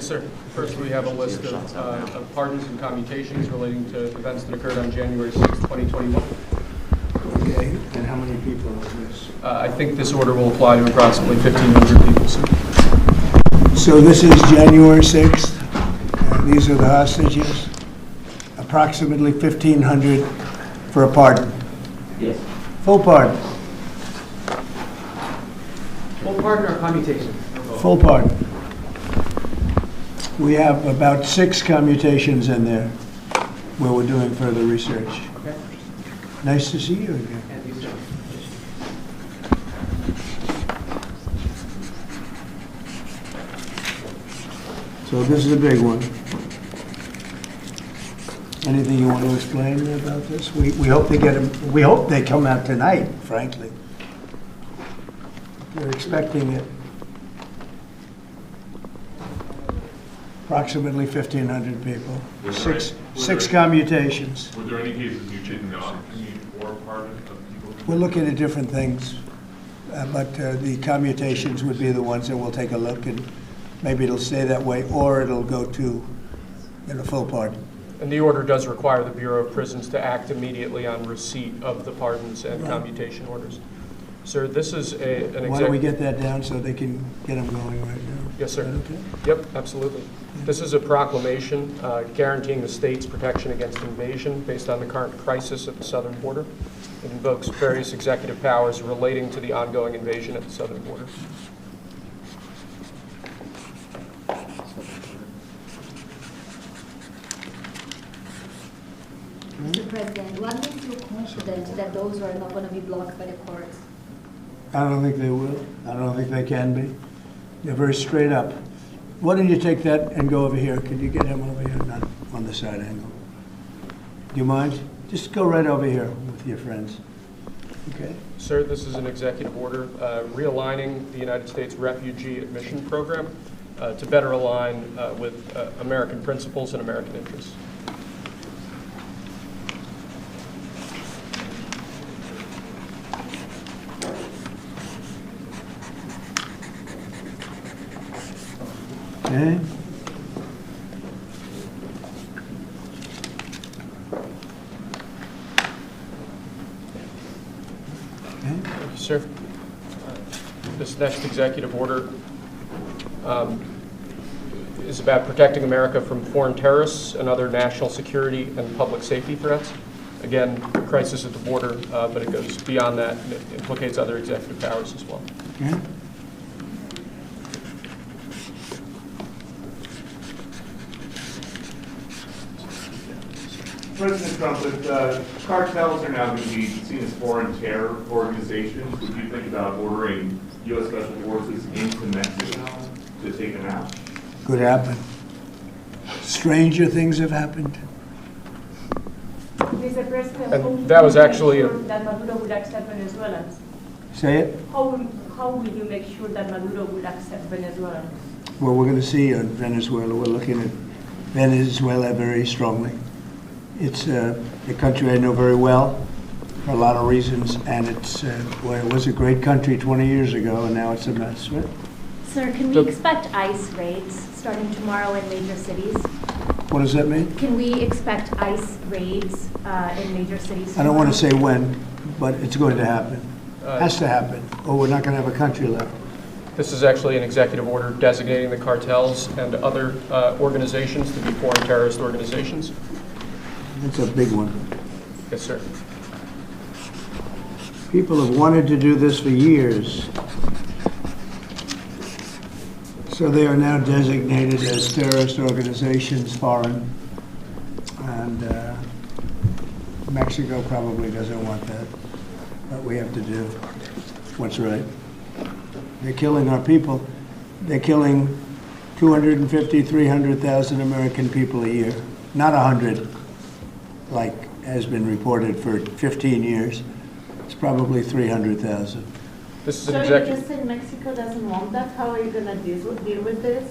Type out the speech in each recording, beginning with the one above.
Yes, sir. First, we have a list of pardons and commutations relating to events that occurred on January 6, 2021. Okay, and how many people is this? I think this order will apply to approximately 1,500 people, sir. So this is January 6th, and these are the hostages? Approximately 1,500 for a pardon? Yes. Full pardon? Full pardon or commutation? Full pardon. We have about 6 commutations in there where we're doing further research. Okay. Nice to see you again. And you, sir. So this is a big one. Anything you want to explain about this? We hope they get them. We hope they come out tonight, frankly. We're expecting it. Approximately 1,500 people. Six commutations. Were there any cases you did not commute or pardon of people? We're looking at different things, but the commutations would be the ones that we'll take a look, and maybe it'll stay that way, or it'll go to full pardon. And the order does require the Bureau of Prisons to act immediately on receipt of the pardons and commutation orders. Sir, this is an Why don't we get that down so they can get them going right now? Yes, sir. Is that okay? Yep, absolutely. This is a proclamation guaranteeing the state's protection against invasion based on the current crisis at the southern border. It invokes various executive powers relating to the ongoing invasion at the southern border. Mr. President, what makes you confident that those are not going to be blocked by the courts? I don't think they will. I don't think they can be. They're very straight up. Why don't you take that and go over here? Could you get him over here? Not on the side angle. Do you mind? Just go right over here with your friends. Okay? Sir, this is an executive order realigning the United States refugee admission program to better align with American principles and American interests. Okay? Thank you, sir. This next executive order is about protecting America from foreign terrorists and other national security and public safety threats. Again, crisis at the border, but it goes beyond that and it implicates other executive powers as well. Okay? President Trump, if cartels are now going to be seen as foreign terror organizations, would you think about ordering U.S. Special Forces into Mexico to take them out? Could happen. Stranger things have happened. Mr. President, And that was actually that Maduro would accept Venezuelans? Say it? How will you make sure that Maduro will accept Venezuelans? Well, we're going to see on Venezuela. We're looking at Venezuela very strongly. It's a country I know very well for a lot of reasons, and it's well, it was a great country 20 years ago, and now it's a mess. Right? Sir, can we expect ICE raids starting tomorrow in major cities? What does that mean? Can we expect ICE raids in major cities? I don't want to say when, but it's going to happen. Has to happen, or we're not going to have a country left. This is actually an executive order designating the cartels and other organizations to be foreign terrorist organizations. It's a big one. Yes, sir. People have wanted to do this for years. So they are now designated as terrorist organizations, foreign. And Mexico probably doesn't want that. But we have to do what's right. They're killing our people. They're killing 250, 300,000 American people a year. Not 100, like has been reported for 15 years. It's probably 300,000. This is an So you executive. just said Mexico doesn't want that? How are you going to deal with this?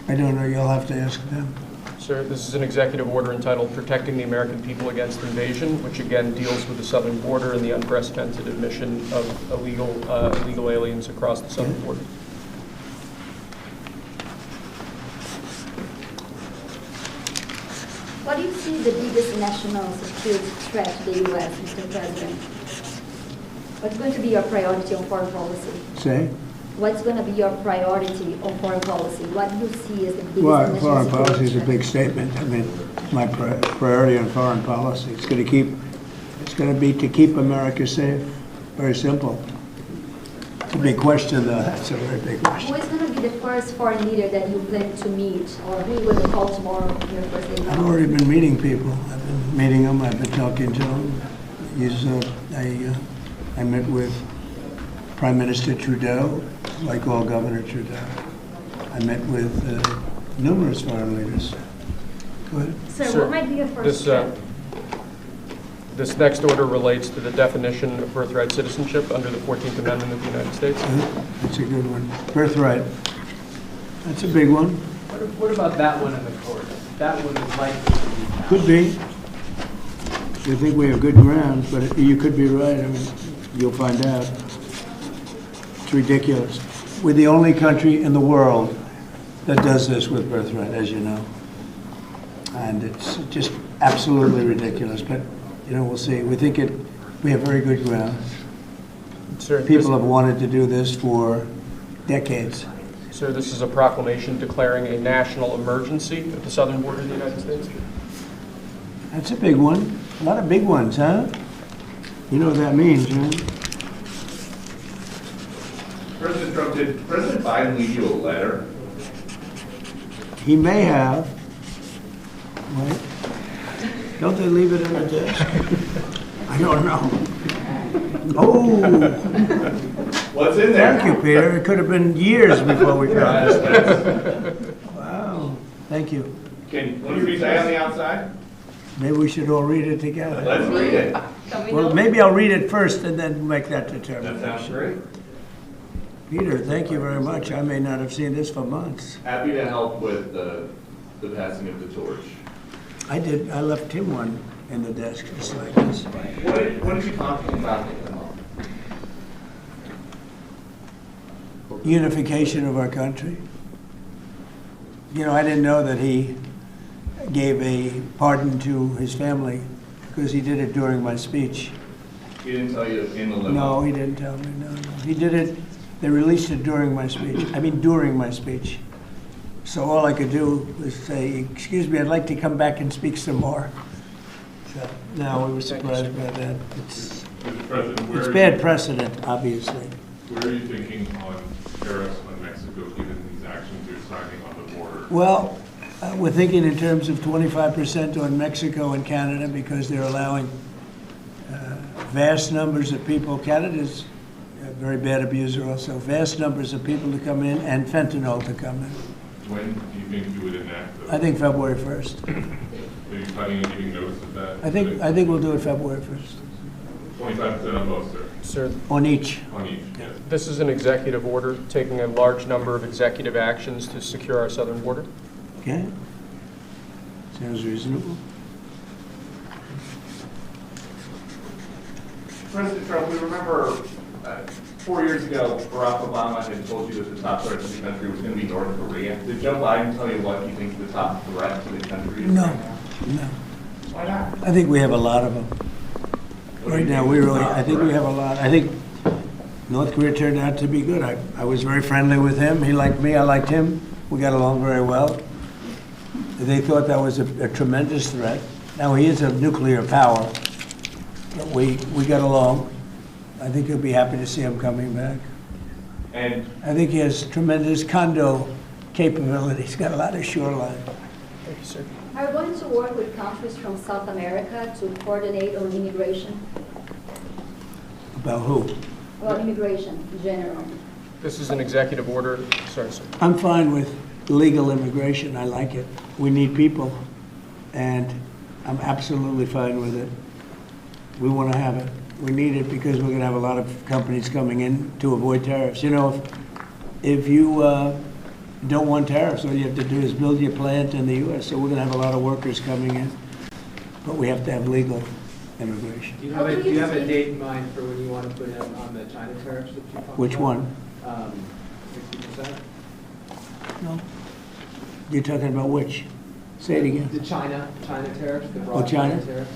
I don't know. You'll have to ask them. Sir, this is an executive order entitled Protecting the American People Against Invasion, which again deals with the southern border and the unprecedented admission of illegal aliens across the southern border. biggest national security threat to the U.S., Mr. President? What's going to be your priority on foreign policy? Say? What's going to be your priority on foreign policy? What do you see as the biggest Well, national foreign security policy is a threat? big statement. I mean, my priority on foreign policy, it's going to be to keep America safe. Very simple. It's a big question, though. That's a very big Who question. is going to be the first foreign leader that you plan to meet, or who you will call tomorrow on your first day? I've already been meeting people. I've been meeting them. I've been talking to them. I met with Prime Minister Trudeau, like all Governor Trudeau. I met with numerous foreign leaders. Go ahead. Sir, Sir, what might be your first step? This next order relates to the definition of birthright citizenship under the 14th Amendment of the United States. That's a good one. Birthright. That's a big one. What about that one in the court? That one is likely to be passed. Could be. I think we have good grounds, but you could be right. I mean, you'll find out. It's ridiculous. We're the only country in the world that does this with birthright, as you know. And it's just absolutely ridiculous. But, you know, we'll see. We have very good grounds. Sir, People have wanted to do this for decades. Sir, this is a proclamation declaring a national emergency at the southern border of the United States. That's a big one. A lot of big ones, huh? You know what that means, right? President Trump, did President Biden leave you a letter? He may have. Wait. Don't they leave it in the desk? I don't know. Oh, What's in there? thank you, Peter. It could have been years before we got this. Wow, thank you. Can you say on the outside? Maybe we should all read it together. Let's read it. Well, maybe I'll read it first and then make that That determination. sounds great. Peter, thank you very much. I may not have seen this for months. Happy to help with the passing of the torch. I did. I left him one in the desk just like this. What did you talk about? Unification of our country. You know, I didn't know that he gave a pardon to his family because he did it during my speech. He didn't tell you in the limo? No, he didn't tell me. No. He did it. They released it during my speech. I mean, during my speech. So all I could do was say, "Excuse me, I'd like to come back and speak some more." So, no, we were surprised by that. It's Mr. President, where bad precedent, obviously. where are you thinking on tariffs on Mexico, given these actions you're signing on the border? Well, we're thinking in terms of 25% on Mexico and Canada because they're allowing vast numbers of people. Canada's a very bad abuser also. Vast numbers of people to come in and fentanyl to come in. When do you think you would enact those? I think February 1st. Are you planning on giving notice of that? I think we'll do it February 1st. 25% on both, sir, Sir, On each. on each, yes. this is an executive order taking a large number of executive actions to secure our southern border. Okay? Sounds reasonable. President Trump, we remember 4 years ago, Barack Obama had told you that the top threat to the country was going to be North Korea. Did Joe Biden tell you what he thinks the top threat to the country is No, right now? no. Why not? I think we have a lot of them. What do Right you now, think we is the really, top I think we threat? have a lot. I think North Korea turned out to be good. I was very friendly with him. He liked me, I liked him. We got along very well. They thought that was a tremendous threat. Now, he is a nuclear power, but we got along. I think he'll be happy to see him coming back. And I think he has tremendous condo capability. He's got a lot of shoreline. Thank you, sir. Are you going to work with countries from South America to coordinate on immigration? About who? Well, immigration in general. This is an executive order. Sorry, sir. I'm fine with legal immigration. I like it. We need people, and I'm absolutely fine with it. We want to have it. We need it because we're going to have a lot of companies coming in to avoid tariffs. You know, if you don't want tariffs, all you have to do is build your plant in the U.S. So we're going to have a lot of workers coming in, but we have to have legal immigration. Do you have a date in mind for when you want to put in on the China tariffs that you talked about? Which one? 60%? No. You're talking about which? Say it again. The China tariffs, the Oh, broad China? tariffs?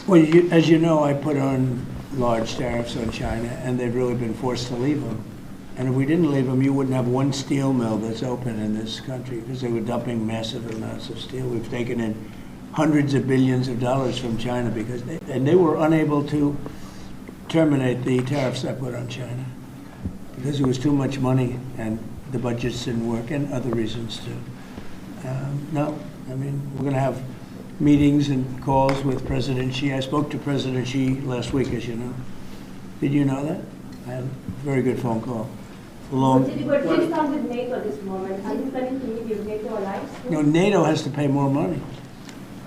Well, as you know, I put on large tariffs on China, and they've really been forced to leave them. And if we didn't leave them, you wouldn't have one steel mill that's open in this country, because they were dumping massive amounts of steel. We've taken in hundreds of billions of dollars from China because they were unable to terminate the tariffs I put on China because it was too much money and the budgets didn't work, and other reasons too. No, I mean, we're going to have meetings and calls with President Xi. I spoke to President Xi last week, as you know. Did you know that? I had a very good phone call. But please start with NATO at this moment. Are you planning to meet with NATO allies? No, NATO has to pay more money.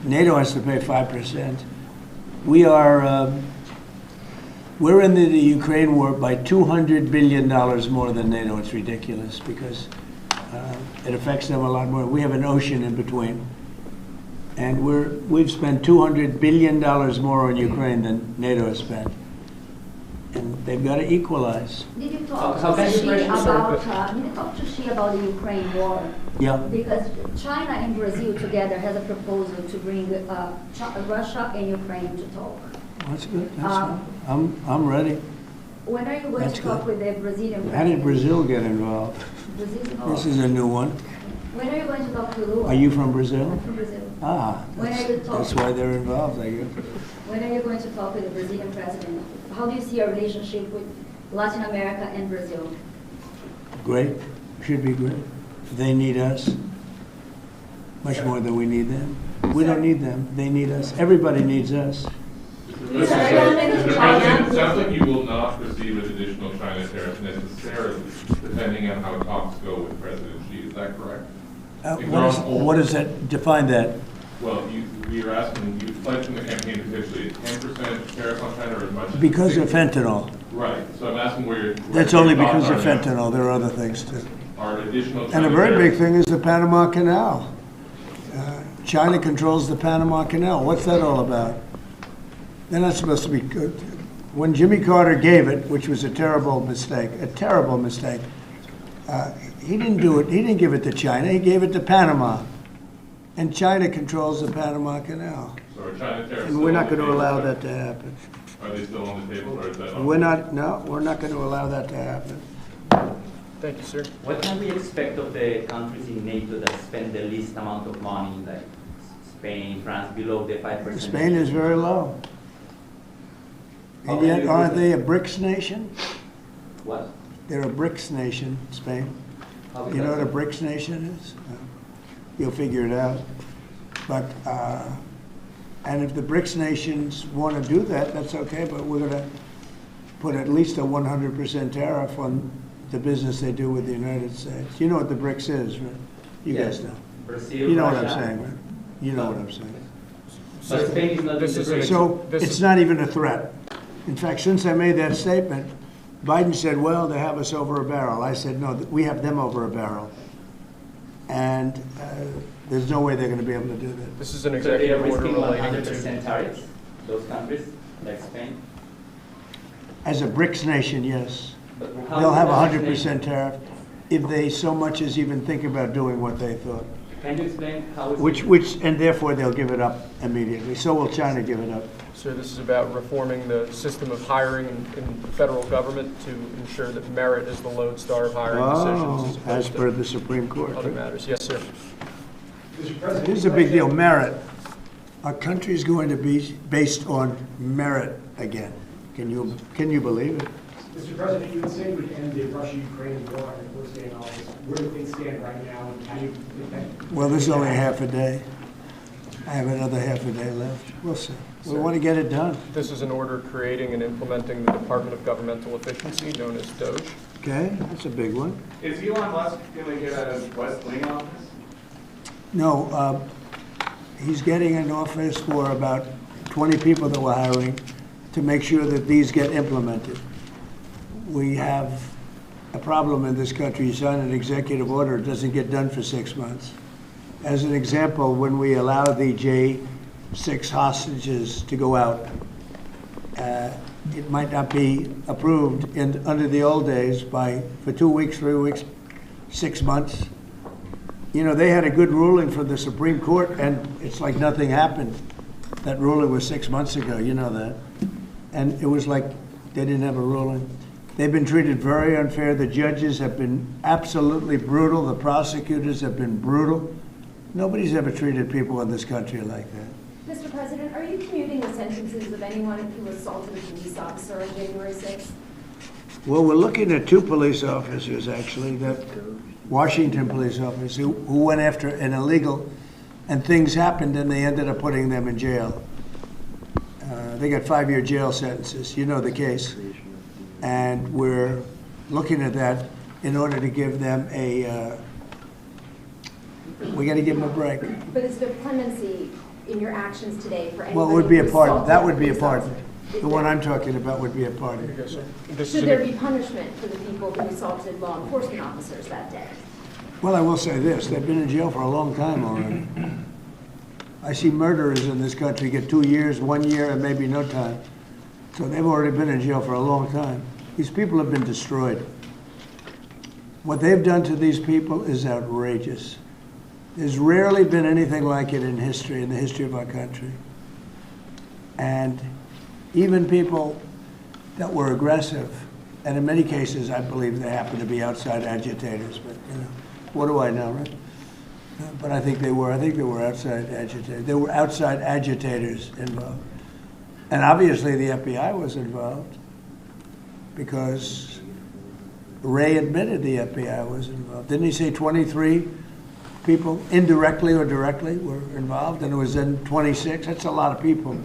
NATO has to pay 5%. We are, we're in the Ukraine war by $200 billion more than NATO. It's ridiculous because it affects them a lot more. We have an ocean in between. And we've spent $200 billion more on Ukraine than NATO has spent. And they've got to equalize. Did you talk How to can you Xi about the Ukraine war? Yeah. Because China and Brazil together has a proposal to bring Russia and Ukraine to talk. That's good. That's fine. I'm ready. When are you going That's to talk good. with the Brazilian president? How did Brazil get involved? Brazil? This is a new one. When are you going to talk to Lula? Are you from Brazil? I'm from Brazil. Ah, When are you talking? that's why they're involved, I guess. When are you going to talk with the Brazilian president? How do you see your relationship with Latin America and Brazil? Great, should be great. They need us much more than we need them. We don't need them, they need us. Everybody needs us. Mr. President, it sounds like you will not proceed with additional China tariffs necessarily, depending on how talks go with President Xi. Is that correct? What does that, define that? Well, we are asking, you pledged in the campaign potentially a 10% tariff on China or as much as Because of 60%. fentanyl. Right, so I'm asking where That's your only thoughts because are of now. fentanyl, there are other things too. Are additional China And a very big tariffs- thing is the Panama Canal. China controls the Panama Canal. What's that all about? They're not supposed to be good. When Jimmy Carter gave it, which was a terrible mistake, he didn't do it, he didn't give it to China, he gave it to Panama. And China controls the Panama Canal. So are China tariffs And we're still not on the going to table? allow that to happen. Are they still on the table or is that on? We're not going to allow that to happen. Thank you, sir. What can we expect of the countries in NATO that spend the least amount of money, like Spain, France, below the 5%? Spain is very low. And yet, aren't they a BRICS nation? What? They're a BRICS nation, Spain. How is You know that what a BRICS nation is? You'll figure it out. But, and if the BRICS nations want to do that, that's okay, but we're going to put at least a 100% tariff on the business they do with the United States. You know what the BRICS is, right? You Yes. guys know. Brazil, You know what I'm Russia. saying, right? You know what I'm saying. But Spain is not in This the is an BRICS. So This it's is- not even a threat. In fact, since I made that statement, Biden said, well, they have us over a barrel. I said, no, we have them over a barrel. And there's no way they're going to be able to do that. This is an So they are executive order risking relating 100% to... tariffs, those countries, like Spain? As a BRICS nation, yes. But how They'll is have a that 100% tariff if they so much as even think about doing what they thought. Can you explain how it's... Which, and therefore they'll give it up immediately. So will China give it up. Sir, this is about reforming the system of hiring in the federal government to ensure that merit is the lodestar of hiring decisions Oh, as as per opposed the Supreme Court. to other matters. Yes, sir. Here's a big deal, merit. Our country's going to be based on merit again. Can you believe it? Mr. President, you would say we end the Russia-Ukraine war and the first day in office. Where do things stand right now, and how do you think that? Well, this is only half a day. I have another half a day left. We'll see. We want to get it done. This is an order creating and implementing the Department of Governmental Efficiency, known as DOGE. Okay, that's a big one. Is Elon Musk going to get a West Wing office? No, he's getting an office for about 20 people that we're hiring to make sure that these get implemented. We have a problem in this country. You sign an executive order, it doesn't get done for 6 months. As an example, when we allow the J6 hostages to go out, it might not be approved under the old days for 2 weeks, 3 weeks, 6 months. You know, they had a good ruling from the Supreme Court, and it's like nothing happened. That ruling was 6 months ago, you know that. And it was like they didn't have a ruling. They've been treated very unfair. The judges have been absolutely brutal. The prosecutors have been brutal. Nobody's ever treated people in this country like that. Mr. President, are you commuting the sentences of anyone who assaulted a police officer on January 6th? Well, we're looking at 2 police officers, actually, that Washington police officers who went after an illegal, and things happened and they ended up putting them in jail. They got 5-year jail sentences. You know the case. And we're looking at that in order to give them we got to give them a break. But is there clemency in your actions today for anybody? Well, it would be a who pardon. assaulted That would be a police pardon. officer? The one I'm talking about would be a pardon. Should there be punishment for the people who assaulted law enforcement officers that day? Well, I will say this. They've been in jail for a long time already. I see murderers in this country get 2 years, 1 year, and maybe no time. So they've already been in jail for a long time. These people have been destroyed. What they've done to these people is outrageous. There's rarely been anything like it in history, in the history of our country. And even people that were aggressive, and in many cases, I believe they happen to be outside agitators, but you know, what do I know, right? But I think they were outside agitators. There were outside agitators involved. And obviously the FBI was involved because Ray admitted the FBI was involved. Didn't he say 23 people, indirectly or directly, were involved? And it was then 26. That's a lot of people.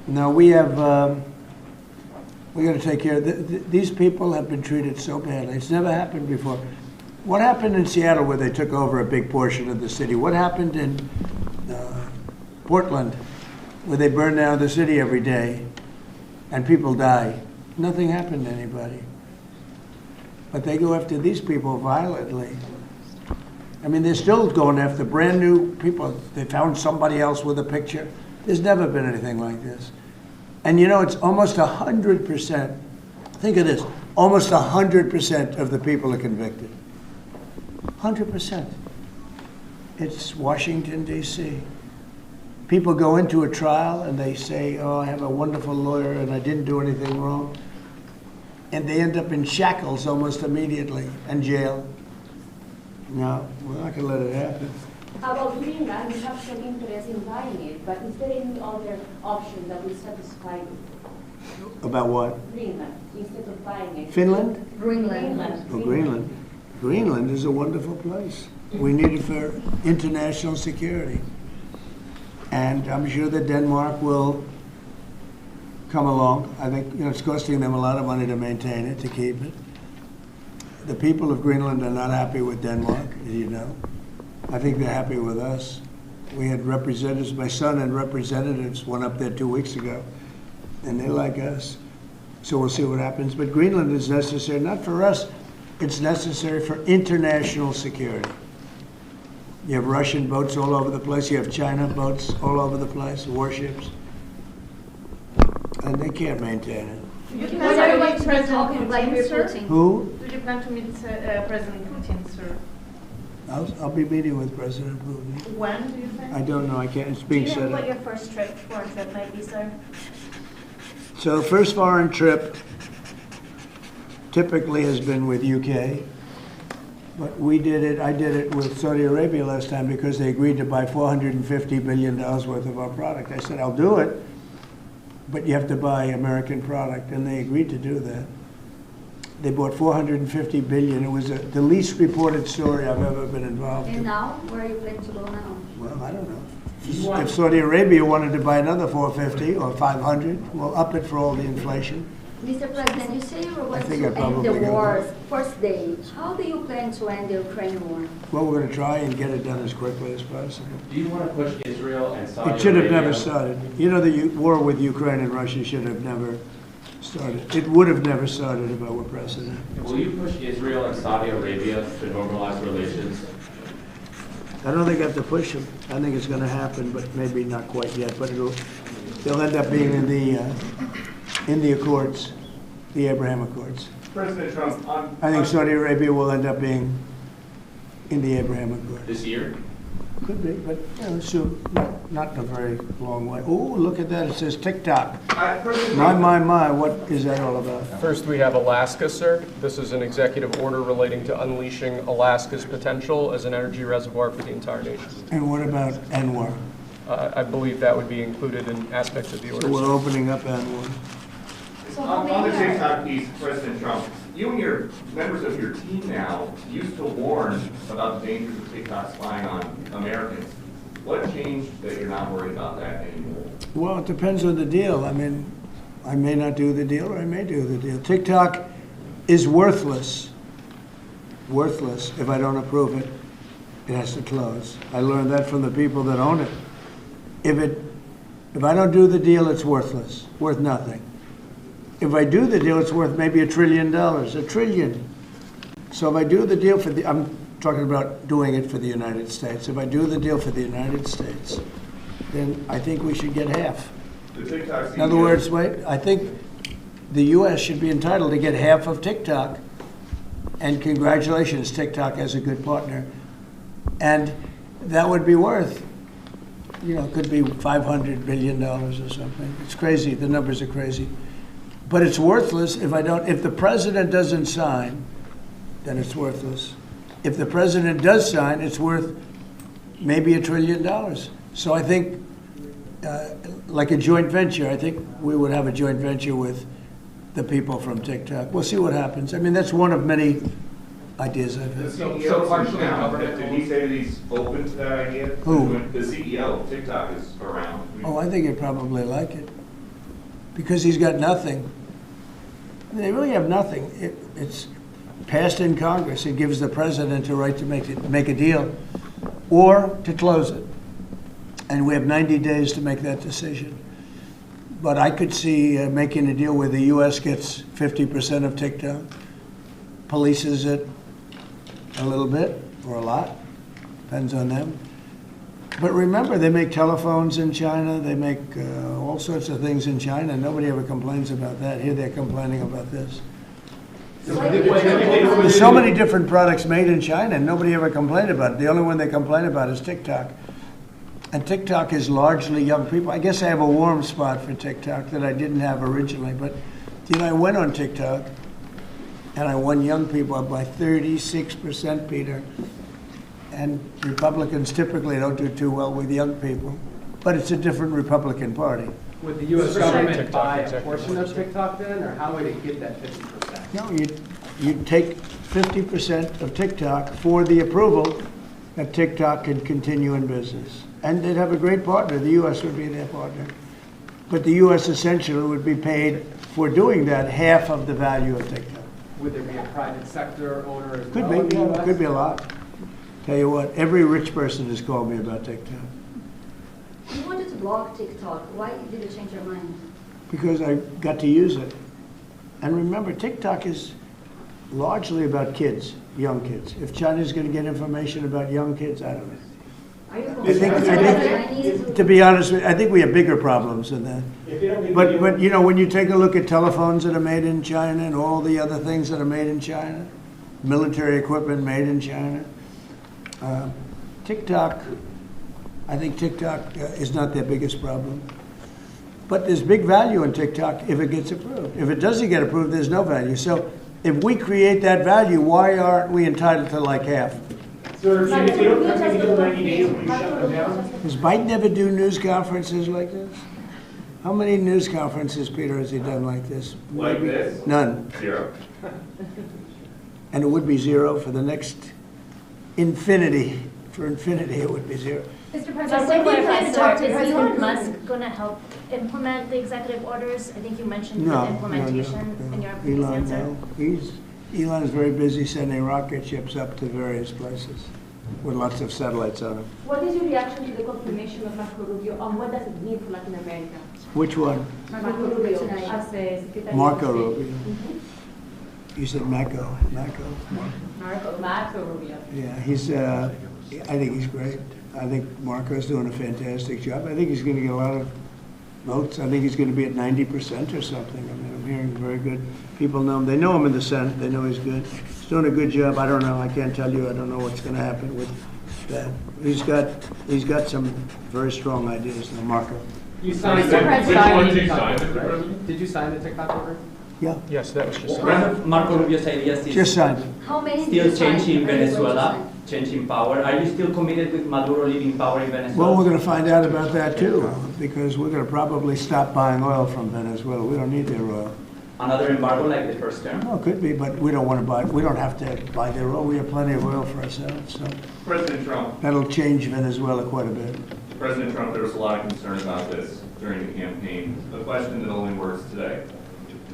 Now we have, we got to take care of, these people have been treated so badly. It's never happened before. What happened in Seattle where they took over a big portion of the city? What happened in Portland where they burned down the city every day and people die? Nothing happened to anybody. But they go after these people violently. I mean, they're still going after brand new people. They found somebody else with a picture. There's never been anything like this. And you know, it's almost 100%. Think of this. Almost 100% of the people are convicted. 100%. It's Washington, D.C. People go into a trial and they say, oh, I have a wonderful lawyer and I didn't do anything wrong. And they end up in shackles almost immediately and jail. No, we're not going to let it happen. About Greenland, you have some interest in buying it, but is there any other option that will satisfy you? About what? Greenland, instead of buying it. Finland? Greenland. Oh, Greenland. Greenland is a wonderful place. We need it for international security. And I'm sure that Denmark will come along. I think it's costing them a lot of money to maintain it, to keep it. The people of Greenland are not happy with Denmark, as you know. I think they're happy with us. We had representatives, my son and representatives went up there 2 weeks ago, and they like us. So we'll see what happens. But Greenland is necessary, not for us, it's necessary for international security. You have Russian boats all over the place, you have China boats all over the place, warships, and they can't maintain it. Do you What plan are to meet you President talking about Putin, with sir? Putin? Who? Do you plan to meet President Putin, sir? I'll be meeting with President Putin. When do you think? I don't know, I can't, it's Do being you know set what up. your first foreign trip might be, sir? So the first foreign trip typically has been with UK, but I did it with Saudi Arabia last time because they agreed to buy $450 billion worth of our product. I said, I'll do it, but you have to buy American product, and they agreed to do that. They bought $450 billion. It was the least reported story I've ever been involved And in. now, where are you planning to go now? Well, I don't know. If Saudi Arabia wanted to buy another 450 or 500, we'll up it for all the inflation. Mr. President, you say you were going think to I'd end probably the go war's there. first day. How do you plan to end the Ukraine war? Well, we're going to try and get it done as quickly as possible. Do you want to push Israel and Saudi Arabia? It should have never started. You know, the war with Ukraine and Russia should have never started. It would have never started if I were president. Will you push Israel and Saudi Arabia to normalize relations? I don't think I have to push them. I think it's going to happen, but maybe not quite yet. But they'll end up being in the Accords, the Abraham Accords. President Trump, I think Saudi Arabia will end up being in the Abraham Accord. This year? Could be, but, you know, soon, not in a very long way. Oh, look at that, it says TikTok. My, what is that all about? First, we have Alaska, sir. This is an executive order relating to unleashing Alaska's potential as an energy reservoir for the entire nation. And what about ANWR? I believe that would be included in aspects of the order. So we're sir. opening up ANWR. On the TikTok piece, President Trump, you and your members of your team now used to warn about the dangers of TikTok spying on Americans. What changed that you're not worried about that anymore? Well, it depends on the deal. I mean, I may not do the deal or I may do the deal. TikTok is worthless. Worthless. If I don't approve it, it has to close. I learned that from the people that own it. If I don't do the deal, it's worthless. Worth nothing. If I do the deal, it's worth maybe $1 trillion. $1 trillion. So if I do the deal I'm talking about doing it for the United States. If I do the deal for the United States, then I think we should get half. The TikTok CEO, In other words, I think the U.S. should be entitled to get half of TikTok. And congratulations, TikTok has a good partner. And that would be worth, you know, it could be $500 billion or something. It's crazy. The numbers are crazy. But it's worthless if the president doesn't sign, then it's worthless. If the president does sign, it's worth maybe $1 trillion. So I think, like a joint venture, I think we would have a joint venture with the people from TikTok. We'll see what happens. I mean, that's one of many ideas I've the had. CEO partially government. Did he say that he's open to that idea? Who? The CEO of TikTok is around. Oh, I think he'd probably like it. Because he's got nothing. They really have nothing. It's passed in Congress. It gives the president a right to make a deal or to close it. And we have 90 days to make that decision. But I could see making a deal where the U.S. gets 50% of TikTok, polices it a little bit or a lot, depends on them. But remember, they make telephones in China, they make all sorts of things in China. Nobody ever complains about that. Here they're complaining about this. There's so many different products made in China, and nobody ever complained about it. The only one they complain about is TikTok. And TikTok is largely young people. I guess I have a warm spot for TikTok that I didn't have originally. But, you know, I went on TikTok, and I won young people up by 36%, Peter. And Republicans typically don't do too well with young people. But it's a different Republican Party. Would the U.S. government buy a portion of TikTok then, or how would it get that 50%? No, you'd take 50% of TikTok for the approval that TikTok could continue in business. And they'd have a great partner. The U.S. would be their partner. But the U.S. essentially would be paid for doing that half of the value of TikTok. Would there be a private sector owner as Could well? be, yeah, could be a lot. Tell you what, every rich person has called me about TikTok. You wanted to block TikTok. Why did you change your mind? Because I got to use it. And remember, TikTok is largely about kids, young kids. If China's going to get information about young kids, I don't know. I think, to be honest with you, I think we have bigger problems than that. But you know, when you take a look at telephones that are made in China and all the other things that are made in China, military equipment made in China, TikTok, I think TikTok is not their biggest problem. But there's big value in TikTok if it gets approved. If it doesn't get approved, there's no value. So if we create that value, why aren't we entitled to like half? So if you don't come in 90 days, will you shut them down? Does Biden ever do news conferences like this? How many news conferences, Peter, has he done like this? Like this? None. 0. And it would be 0 for the next infinity. For infinity, it would be 0. Mr. President, when do you plan to talk to Elon Musk going to help implement the executive orders? I think you mentioned the implementation in your previous answer. No. Elon is very busy sending rocket ships up to various places with lots of satellites on them. What is your reaction to the confirmation of Marco Rubio on what does it mean for Latin America? Which one? Marco Rubio as the Secretary of Marco State. Rubio. You said Marco. Marco Rubio. Yeah, I think he's great. I think Marco's doing a fantastic job. I think he's going to get a lot of votes. I think he's going to be at 90% or something. I mean, I'm hearing very good. People know him. They know him in the Senate. They know he's good. He's doing a good job. I don't know, I can't tell you, I don't know what's gonna happen with that. He's got some very strong ideas, now, Marco. You signed Which one did you TikTok sign, order, Mr. right? President? Did you sign the TikTok order? Yeah, Yes, that was just. One of Marco Rubio's ideas is just signed it. How many? still did you sign? changing How many were you Venezuela, signed? changing power. Are you still committed with Maduro leaving power in Venezuela? Well, we're gonna find out about that too, because we're gonna probably stop buying oil from Venezuela. We don't need their oil. Another embargo like the first term? Well, it could be, but we don't wanna buy, we don't have to buy their oil. We have plenty of oil for ourselves, so President Trump, that'll change Venezuela quite a bit. President Trump, there was a lot of concern about this during the campaign. The question that only works today,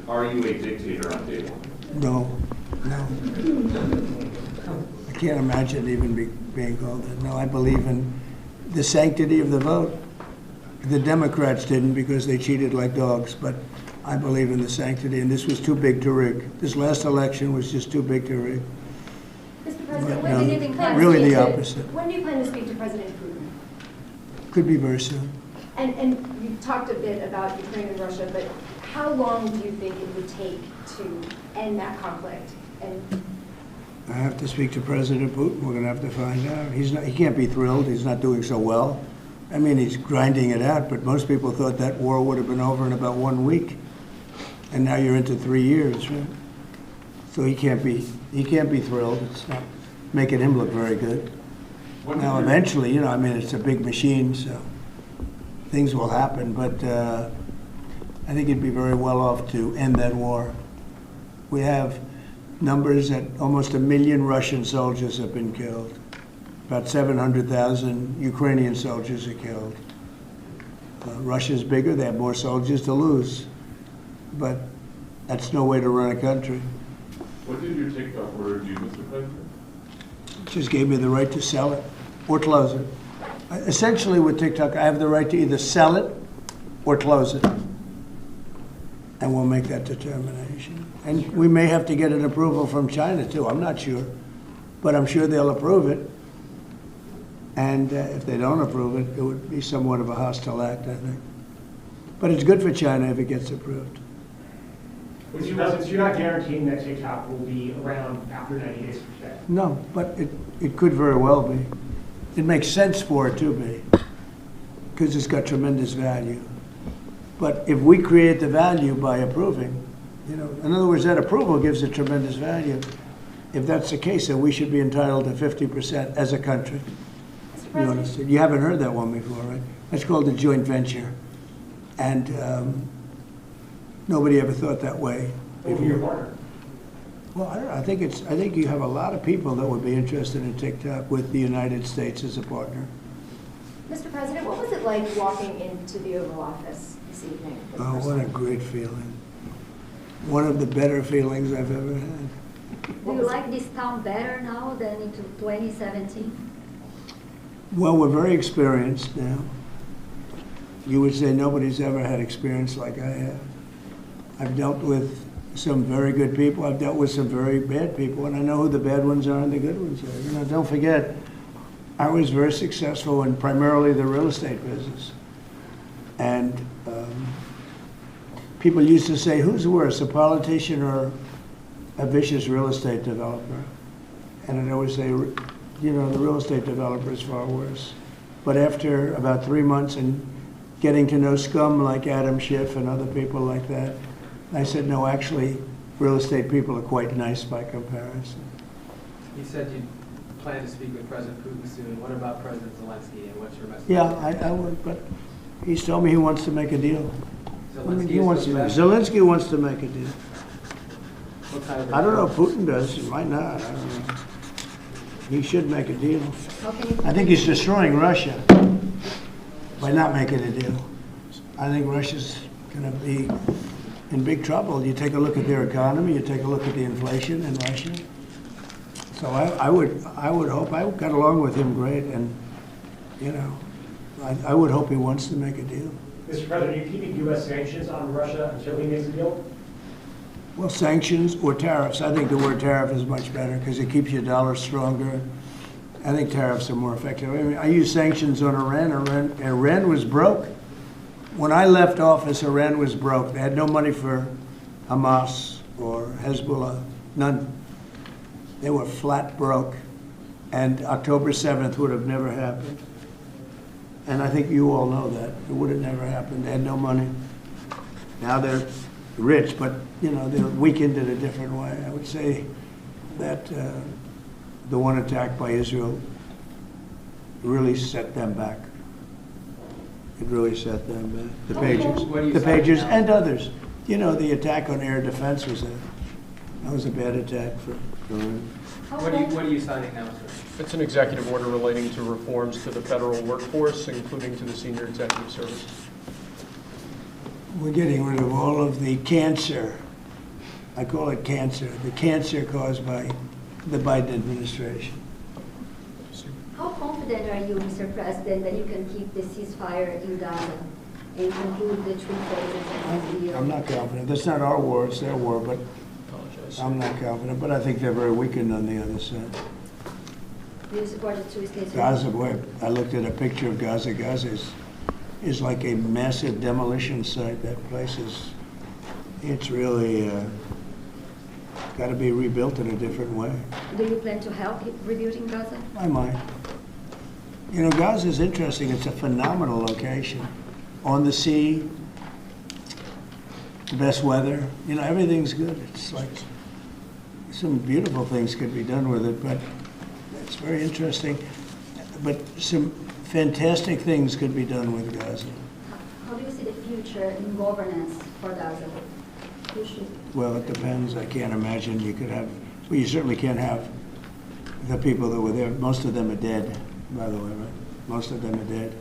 are you a dictator on day one? No. I can't imagine even being called that. No, I believe in the sanctity of the vote. The Democrats didn't because they cheated like dogs, but I believe in the sanctity, and this was too big to rig. This last election was just too big to rig. Mr. President, No, when do you plan to really speak the to- opposite. When do you plan to speak to President Putin? Could be very soon. And you talked a bit about Ukraine and Russia, but how long do you think it would take to end that conflict? And I have to speak to President Putin. We're going to have to find out. He can't be thrilled. He's not doing so well. I mean, he's grinding it out, but most people thought that war would have been over in about 1 week. And now you're into 3 years, right? So he can't be thrilled. It's not making him look very good. Now, eventually, you know, I mean, it's a big machine, so things will happen, but I think it'd be very well off to end that war. We have numbers that almost 1 million Russian soldiers have been killed. About 700,000 Ukrainian soldiers are killed. Russia's bigger, they have more soldiers to lose. But that's no way to run a country. What did your TikTok order do, Mr. President? It just gave me the right to sell it or close it. Essentially with TikTok, I have the right to either sell it or close it. And we'll make that determination. And we may have to get an approval from China too, I'm not sure. But I'm sure they'll approve it. And if they don't approve it, it would be somewhat of a hostile act, I think. But it's good for China if it gets approved. Mr. President, so you're not guaranteeing that TikTok will be around after 90 days from today? No, but it could very well be. It makes sense for it to be, because it's got tremendous value. But if we create the value by approving, you know, in other words, that approval gives it tremendous value. If that's the case, then we should be entitled to 50% as a country. You understand? You haven't heard that one before, right? That's called a joint venture. And nobody ever thought that way. Over your partner? Well, I don't know. I think you have a lot of people that would be interested in TikTok with the United States as a partner. Mr. President, what was it like walking into the Oval Office this evening? for the Oh, first what a time? great feeling. One of the better feelings I've ever had. Do you like this town better now than in 2017? Well, we're very experienced now. You would say nobody's ever had experience like I have. I've dealt with some very good people. I've dealt with some very bad people, and I know who the bad ones are and the good ones are. You know, don't forget, I was very successful in primarily the real estate business. And people used to say, who's worse, a politician or a vicious real estate developer? And I'd always say, you know, the real estate developer is far worse. But after about 3 months and getting to know scum like Adam Schiff and other people like that, I said, no, actually, real estate people are quite nice by comparison. You said you plan to speak with President Putin soon. What about President Zelensky, and what's your message? Yeah, I would, but he's told me he wants to make a deal. I mean, Zelensky Zelensky wants to make a deal. What kind of I don't know if Putin does, he might not, I don't know. He should make a deal. I think he's destroying Russia by not making a deal. I think Russia's going to be in big trouble. You take a look at their economy, you take a look at the inflation in Russia. So I would hope, I got along with him great, and, you know, I would hope he wants to make a deal. Mr. President, are you keeping U.S. sanctions on Russia until he makes a deal? Well, sanctions or tariffs. I think the word tariff is much better because it keeps your dollar stronger. I think tariffs are more effective. I mean, I use sanctions on Iran. Iran was broke. When I left office, Iran was broke. They had no money for Hamas or Hezbollah, none. They were flat broke, and October 7th would have never happened. And I think you all know that. It would have never happened. They had no money. Now they're rich, but, you know, they're weakened in a different way. I would say that the one attack by Israel really set them back. It really set them back. The Pagers and others. You know, the attack on air defense was a bad attack for Iran. What are you signing now, sir? It's an executive order relating to reforms to the federal workforce, including to the senior executive service. We're getting rid of all of the cancer. I call it cancer. The cancer caused by the Biden administration. How confident are you, Mr. President, that you can keep the ceasefire in Gaza and conclude the troop phases? I'm not confident. That's not our war, it's their war, but I'm not confident. But I think they're very weakened on the other side. Do you support the two-state Gaza, boy, I looked at a picture of Gaza. Gaza is like a massive demolition site. That place it's really got to be rebuilt in a different way. Do you plan to help rebuilding Gaza? I might. You know, Gaza is interesting. It's a phenomenal location. On the sea, the best weather. You know, everything's good. It's like some beautiful things could be done with it, but it's very interesting. But some fantastic things could be done with Gaza. How do you see the future in governance for Gaza? Well, it depends. I can't imagine you could have, well, you certainly can't have the people that were there. Most of them are dead, by the way, right? Most of them are dead.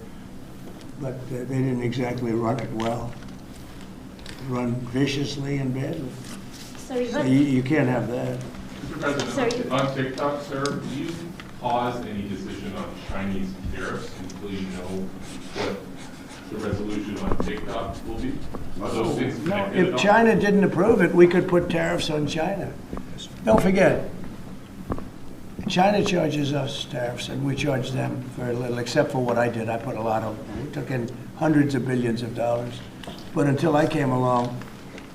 But they didn't exactly run it well. Run viciously and badly. So you can't have that. Mr. President, on TikTok, sir, do you pause any decision on Chinese tariffs until you know what the resolution on TikTok will be? Are those things connected at all? If China didn't approve it, we could put tariffs on China. Don't forget, China charges us tariffs, and we charge them very little, except for what I did. I put a lot of, we took in hundreds of billions of dollars. But until I came along,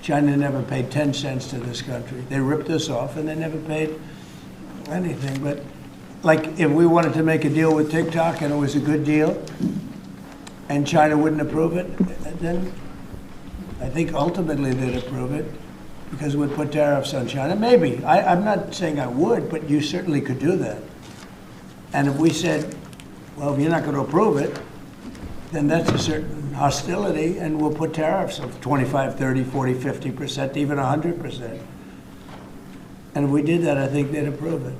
China never paid 10 cents to this country. They ripped us off, and they never paid anything. But like, if we wanted to make a deal with TikTok, and it was a good deal, and China wouldn't approve it, then I think ultimately they'd approve it, because we'd put tariffs on China. Maybe. I'm not saying I would, but you certainly could do that. And if we said, well, if you're not going to approve it, then that's a certain hostility, and we'll put tariffs of 25, 30, 40, 50%, even 100%. And if we did that, I think they'd approve it.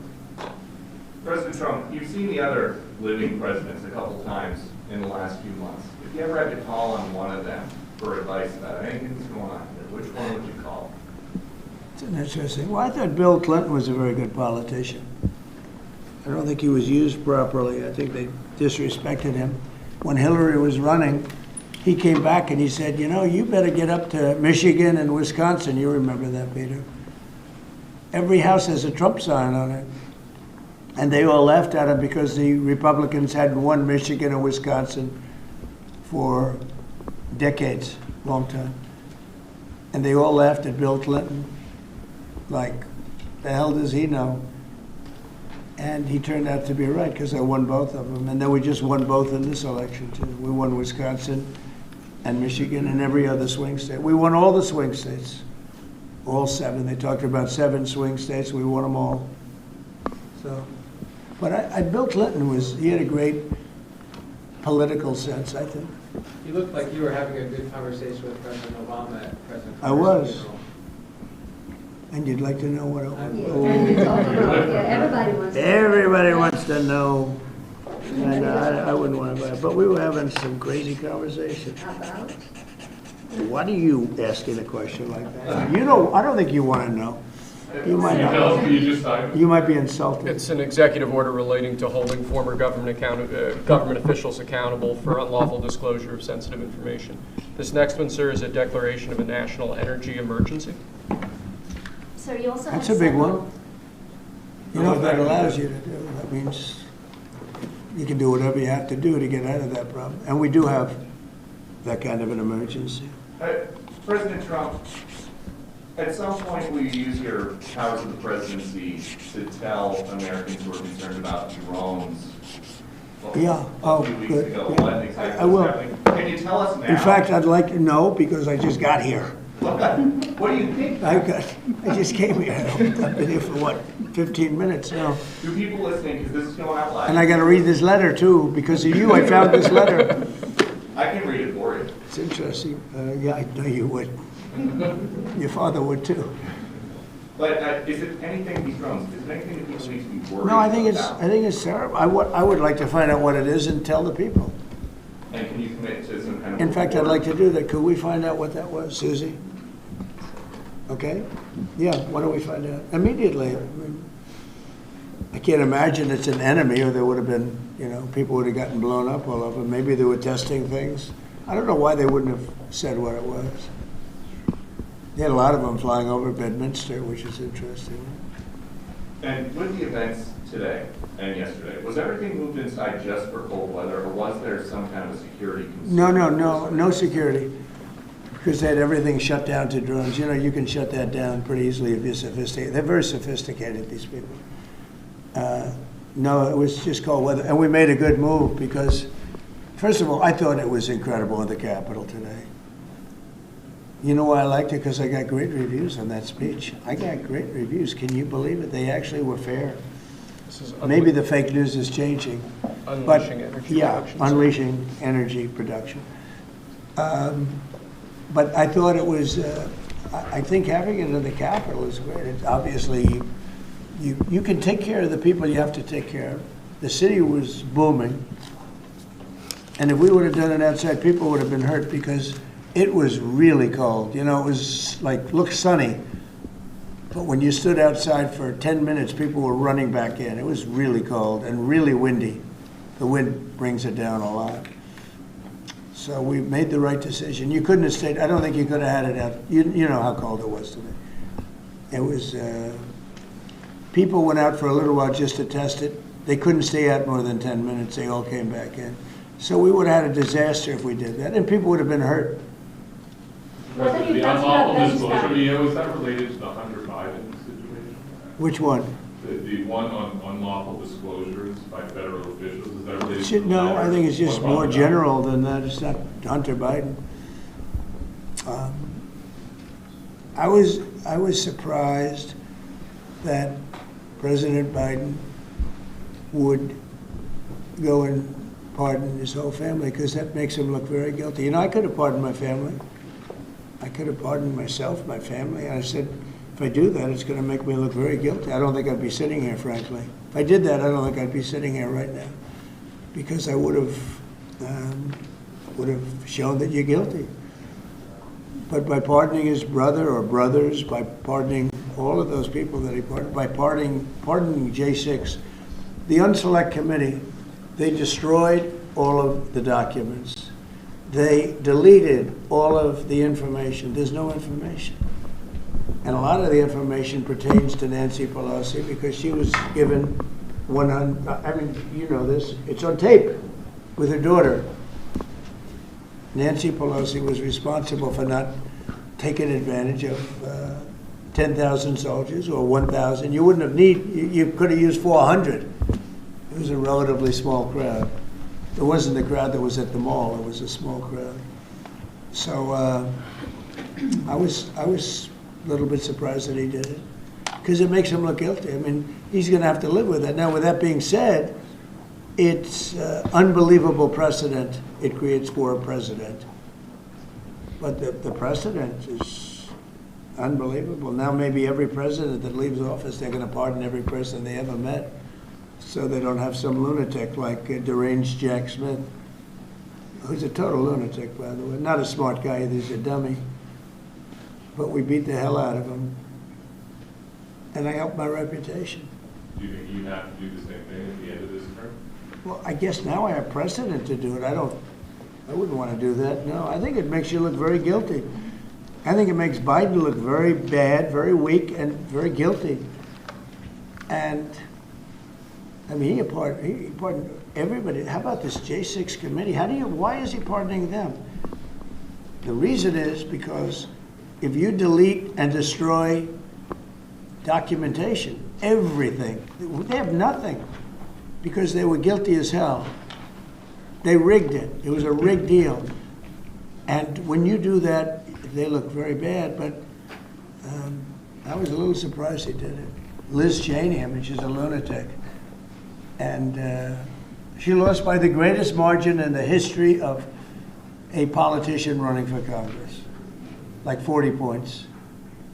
President Trump, you've seen the other living presidents a couple times in the last few months. If you ever had to call on one of them for advice about anything that's going on here, which one would you call? It's an interesting. Well, I thought Bill Clinton was a very good politician. I don't think he was used properly. I think they disrespected him. When Hillary was running, he came back and he said, you know, you better get up to Michigan and Wisconsin. You remember that, Peter? Every house has a Trump sign on it. And they all laughed at him because the Republicans hadn't won Michigan and Wisconsin for decades, long time. And they all laughed at Bill Clinton. Like, the hell does he know? And he turned out to be right, because I won both of them. And then we just won both in this election, too. We won Wisconsin and Michigan and every other swing state. We won all the swing states, all 7. They talked about 7 swing states. We won them all. So, but Bill Clinton he had a great political sense, I think. You looked like you were having a good conversation with President Obama at President Trump's I was. funeral. And you'd like to know what Everybody wants to know. And I wouldn't want to buy it. But we were having some crazy conversation. About? Why do you asking a question like that? You know, I don't think you want to know. You might not. You might be insulted. It's an executive order relating to holding former government officials accountable for unlawful disclosure of sensitive information. This next one, sir, is a declaration of a national energy emergency. So you also That's have a big several- one. You know what that allows you to do? That means you can do whatever you have to do to get out of that problem. And we do have that kind of an emergency. President Trump, At some point, will you use your powers of the presidency to tell Americans who are concerned about drones? Yeah. A few weeks Good. ago, Yeah. what exactly I was will. happening? Can you tell us now? In fact, I'd like to know because I just got here. What do you think? I just came here. I've been here for what, 15 minutes now. Do people listening, because this is going out live. And I got to read this letter too. Because of you, I found this letter. I can read it for you. It's interesting. Yeah, I know you would. Your father would too. But is it anything, these drones, is it anything that people need to be worried No, I think about? it's terrible. I would like to find out what it is and tell the people. And can you commit to some kind of... In fact, I'd report? like to do that. Could we find out what that was, Susie? Okay? Yeah, why don't we find out? Immediately. I can't imagine it's an enemy or there would have been, people would have gotten blown up all over. Maybe they were testing things. I don't know why they wouldn't have said what it was. They had a lot of them flying over Bedminster, which is interesting. And with the events today and yesterday, was everything moved inside just for cold weather, or was there some kind of a security concern? No security. Because they had everything shut down to drones. You can shut that down pretty easily if you're sophisticated. They're very sophisticated, these people. No, it was just cold weather. And we made a good move because, first of all, I thought it was incredible in the Capitol today. You know why I liked it? Because I got great reviews on that speech. I got great reviews. Can you believe it? They actually were fair. Maybe the fake news is changing. Unleashing energy production. Unleashing energy production. But I thought it was, I think having it in the Capitol is great. It's obviously, you can take care of the people you have to take care of. The city was booming. And if we would have done it outside, people would have been hurt because it was really cold. It was looked sunny. But when you stood outside for 10 minutes, people were running back in. It was really cold and really windy. The wind brings it down a lot. So we made the right decision. You couldn't have stayed. I don't think you could have had it out. You know how cold it was today. It was, people went out for a little while just to test it. They couldn't stay out more than 10 minutes. They all came back in. So we would have had a disaster if we did that, and people would have been hurt. What are you The talking unlawful about disclosure, was that related to the Hunter Biden situation? Which one? The one on unlawful disclosures by federal officials, is that related to the No, I think it's letter? just What more about general than that. It's not Hunter Biden. I was surprised that President Biden would go and pardon his whole family because that makes him look very guilty. I could have pardoned my family. I could have pardoned myself, my family. And I said, if I do that, it's going to make me look very guilty. I don't think I'd be sitting here, frankly. If I did that, I don't think I'd be sitting here right now because I would have shown that you're guilty. But by pardoning his brother or brothers, by pardoning all of those people that he pardoned, by pardoning J6, the Unselect Committee, they destroyed all of the documents. They deleted all of the information. There's no information. And a lot of the information pertains to Nancy Pelosi because she was given 100, I mean, you know this, it's on tape with her daughter. Nancy Pelosi was responsible for not taking advantage of 10,000 soldiers or 1,000. You wouldn't have you could have used 400. It was a relatively small crowd. It wasn't the crowd that was at the mall. It was a small crowd. So I was a little bit surprised that he did it because it makes him look guilty. I mean, he's going to have to live with that. Now, with that being said, it's unbelievable precedent it creates for a president. But the precedent is unbelievable. Now maybe every president that leaves office, they're going to pardon every person they ever met so they don't have some lunatic like deranged Jack Smith, who's a total lunatic, by the way. Not a smart guy either, he's a dummy. But we beat the hell out of him. And I helped my reputation. Do you think you have to do the same thing at the end of this term? Well, I guess now I have precedent to do it. I wouldn't want to do that, no. I think it makes you look very guilty. I think it makes Biden look very bad, very weak, and very guilty. And, I mean, he pardoned everybody. How about this J6 committee? Why is he pardoning them? The reason is because if you delete and destroy documentation, everything, they have nothing because they were guilty as hell. They rigged it. It was a rigged deal. And when you do that, they look very bad, but I was a little surprised they did it. Liz Cheney, I mean, she's a lunatic. And she lost by the greatest margin in the history of a politician running for Congress, like 40 points.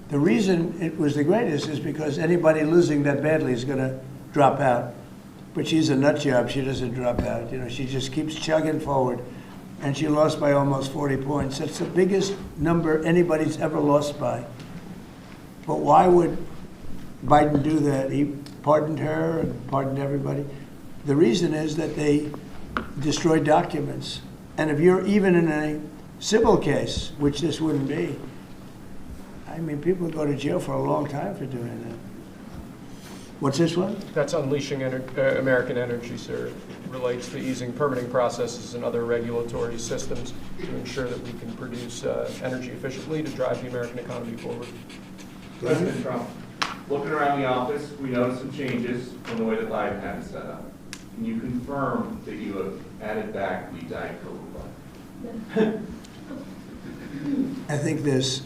The reason it was the greatest is because anybody losing that badly is going to drop out. But she's a nut job. She doesn't drop out. You know, she just keeps chugging forward. And she lost by almost 40 points. That's the biggest number anybody's ever lost by. But why would Biden do that? He pardoned her and pardoned everybody. The reason is that they destroyed documents. And if you're even in a civil case, which this wouldn't be, I mean, people go to jail for a long time for doing that. What's this one? That's unleashing American energy, sir. It relates to easing permitting processes and other regulatory systems to ensure that we can produce energy efficiently to drive the American economy forward. President Trump, looking around the office, we noticed some changes from the way that Biden had it set up. Can you confirm that you have added back the Diet Coke button? I think this,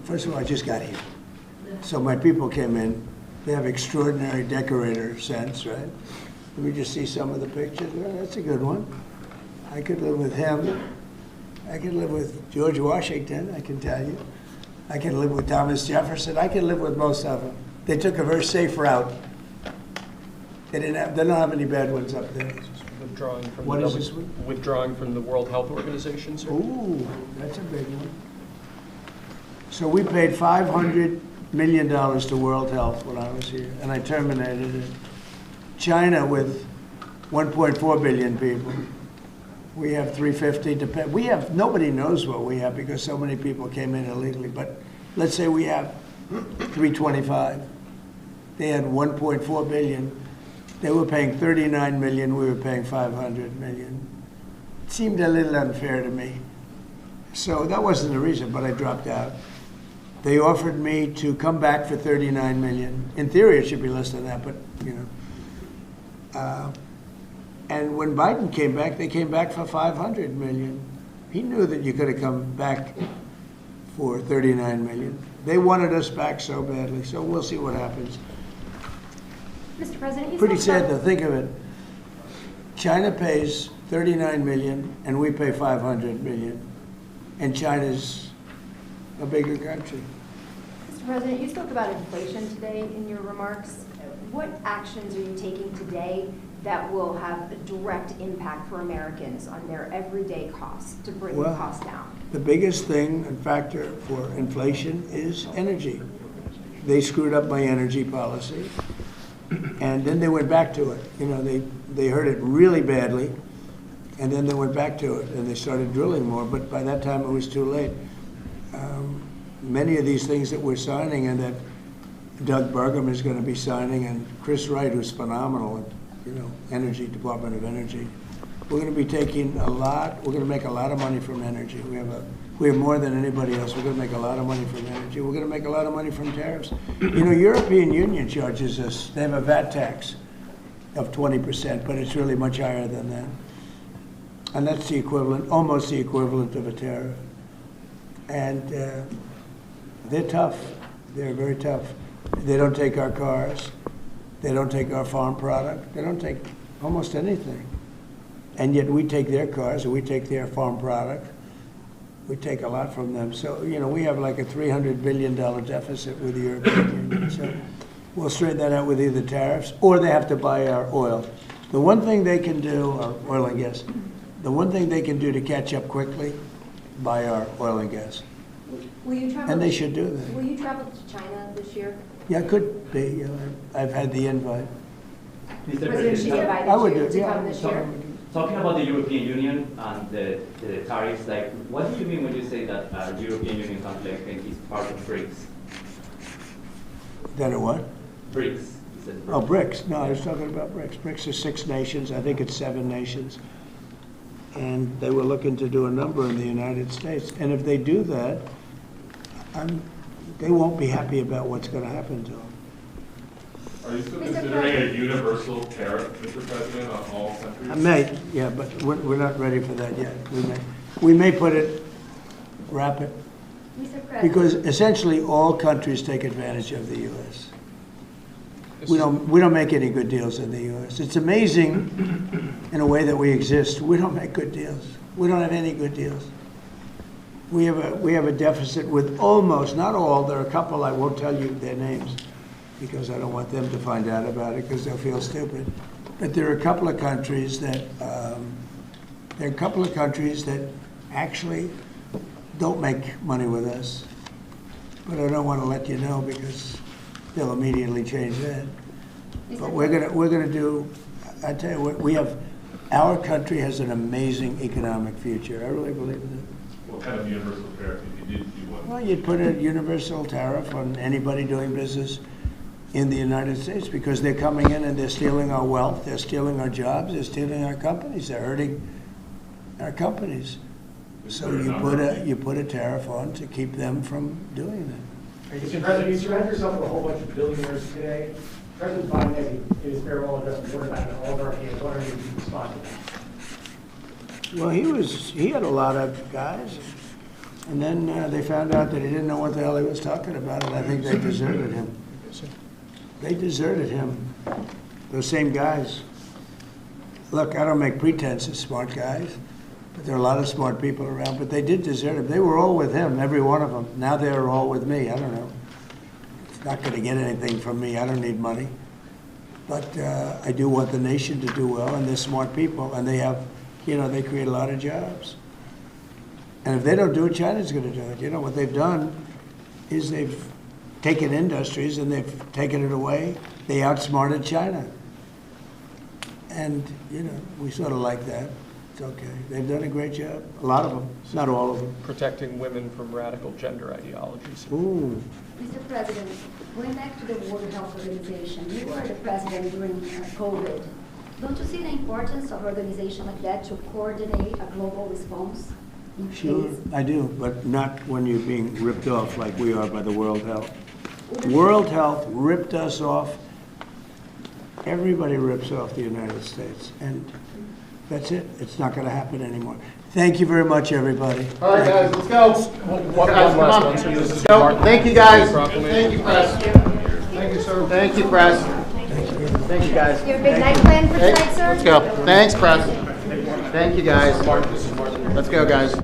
first of all, I just got here. So my people came in. They have extraordinary decorator sense, right? Let me just see some of the pictures. Well, that's a good one. I could live with him. I could live with George Washington, I can tell you. I can live with Thomas Jefferson. I can live with most of them. They took a very safe route. They don't have any bad ones up there. Withdrawing from What the is this one? Withdrawing from the World Health Organization, sir. Ooh, that's a big one. So we paid $500 million to World Health when I was here, and I terminated it. China with 1.4 billion people. We have 350 to pay. We have, nobody knows what we have because so many people came in illegally, but let's say we have 325. They had 1.4 billion. They were paying 39 million, we were paying 500 million. It seemed a little unfair to me. So that wasn't the reason, but I dropped out. They offered me to come back for 39 million. In theory, it should be less than that, but you know. And when Biden came back, they came back for 500 million. He knew that you could have come back for 39 million. They wanted us back so badly, so we'll see what happens. Mr. President, Pretty sad to think of it. China pays 39 million and we pay 500 million. And China's a bigger country. Mr. President, you spoke about inflation today in your remarks. What actions are you taking today that will have a direct impact for Americans on their everyday costs to bring the cost down? The biggest thing and factor for inflation is energy. They screwed up my energy policy. And then they went back to it. You know, they heard it really badly, and then they went back to it, and they started drilling more, but by that time it was too late. Many of these things that we're signing and that Doug Burgum is going to be signing, and Chris Wright, who's phenomenal at, you know, Energy, Department of Energy, we're going to be taking a lot, we're going to make a lot of money from energy. We have more than anybody else. We're going to make a lot of money from energy. We're going to make a lot of money from tariffs. You know, European Union charges us, they have a VAT tax of 20%, but it's really much higher than that. And that's the equivalent, almost the equivalent of a tariff. And they're tough. They're very tough. They don't take our cars. They don't take our farm product. They don't take almost anything. And yet we take their cars and we take their farm product. We take a lot from them. So, you know, we have like a $300 billion deficit with the European Union. So we'll straighten that out with either tariffs or they have to buy our oil. The one thing they can do, our oil and gas, the one thing they can do to catch up quickly, buy our oil and gas. Will you travel? And they should do that. Will you travel to China this year? Yeah, it could be. You know, I've had the invite. Mr. President Xi invited I would you do, to yeah, come this year? Talking about the European Union and the tariffs, like, what do you mean when you say that European Union country like is part of BRICS? That a what? BRICS. You said BRICS. Oh, BRICS. No, I was talking about BRICS. BRICS is 6 nations. I think it's 7 nations. and they were looking to do a number in the United States. And if they do that, they won't be happy about what's going to happen to them. Are you still considering a universal tariff, Mr. President, on all countries? I may, yeah, but we're not ready for that yet. We may wrap it, Mr. President. because essentially all countries take advantage of the U.S. We don't make any good deals in the U.S. It's amazing in a way that we exist. We don't make good deals. We don't have any good deals. We have a deficit with almost, not all, there are a couple, I won't tell you their names because I don't want them to find out about it because they'll feel stupid. But there are a couple of countries that actually don't make money with us. But I don't want to let you know because they'll immediately change that. But we're gonna do, I tell you what, our country has an amazing economic future. I really believe that. What kind of universal tariff if you did do one? Well, you'd put a universal tariff on anybody doing business in the United States because they're coming in and they're stealing our wealth, they're stealing our jobs, they're stealing our companies, they're hurting our companies. So you put a tariff on to keep them from doing that. Mr. President, you surround yourself with a whole bunch of billionaires today. President Biden, as he in his farewell address, warned about an oligarchy. I was wondering if you could respond to that. Well, he had a lot of guys, and then they found out that he didn't know what the hell he was talking about, and I think they deserted him. They deserted him, those same guys. Look, I don't make pretense of smart guys, but there are a lot of smart people around, but they did desert him. They were all with him, every one of them. Now they're all with me, I don't know. It's not going to get anything from me, I don't need money. But I do want the nation to do well, and they're smart people, and they have, they create a lot of jobs. And if they don't do it, China's going to do it. What they've done is they've taken industries and they've taken it away. They outsmarted China. And, we sort of like that. It's okay. They've done a great job. A lot of them, not all of them. Protecting women from radical gender ideologies. Ooh. Mr. President, going back to the World Health Organization, you were the president during COVID. Don't you see the importance of an organization like that to coordinate a global response? Sure, I do, but not when you're being ripped off like we are by the World Health. World Health ripped us off. Everybody rips off the United States, and that's it. It's not going to happen anymore. Thank you very much, everybody. All right, guys, let's go. One last one. So this is Martin. Thank you, guys. Proclamation. Thank you, press. Thank you, sir. Thank you, press. Thank you, guys. Your big night plan for tonight, sir? Let's go. Thanks, press. Thank you, guys. Let's go, guys.